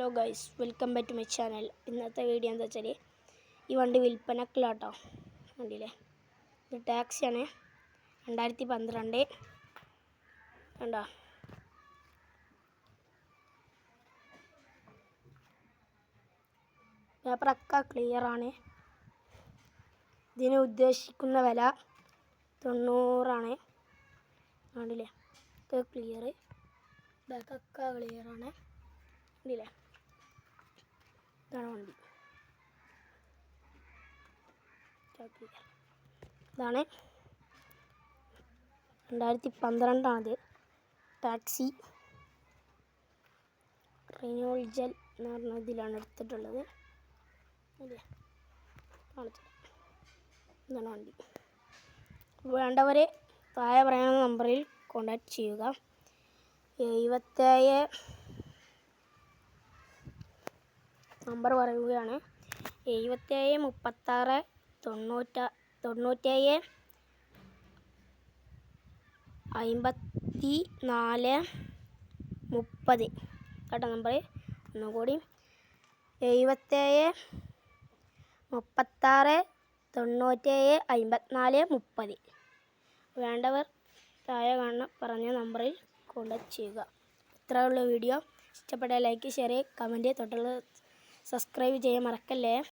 Hello guys, welcome back to my channel. ഇന്നത്തെ video എന്താ വെച്ചാൽ ഈ വണ്ടി വിൽപ്പനക്കില്ലാട്ടോ. വണ്ടിയിലെ ഇത് ടാക്സിയാണ്. 2012 കണ്ടോ. പേപ്പറൊക്കെ ക്ലിയറാണ്. ഇതിന് ഉദ്ദേശിക്കുന്ന വില 90 കണ്ടില്ലേ. ഇത് ക്ലിയർ, ബാക്കൊക്കെ ക്ലിയറാണ്. കണ്ടില്ലേ, ഇതാണ് വണ്ടി. ഇതാണ് 2012 ടാക്സി. റിനോൾട്ട് ജെൽ എന്ന് പറഞ്ഞ ഇതിലാണ് എടുത്തിട്ടുള്ളത്. ഇതാണ് വണ്ടി. വേണ്ടവർ താഴെ പറയുന്ന നമ്പറിൽ കോൺടാക്റ്റ് ചെയ്യുക. 77 നമ്പർ പറയുകയാണ്. 77 36 97 54 30 കേട്ടോ നമ്പർ. ഒന്നുകൂടി 77 36 97 54 30. വേണ്ടവർ താഴെ പറഞ്ഞ നമ്പറിൽ കോൺടാക്റ്റ് ചെയ്യുക. ഇത്രയുള്ള വീഡിയോ. ഇഷ്ടപ്പെട്ട ലൈക്ക്, ഷെയർ, കമൻറ്റ്, തൊട്ടുള്ള സബ്സ്ക്രൈബ് ചെയ്യാൻ മറക്കല്ലേ.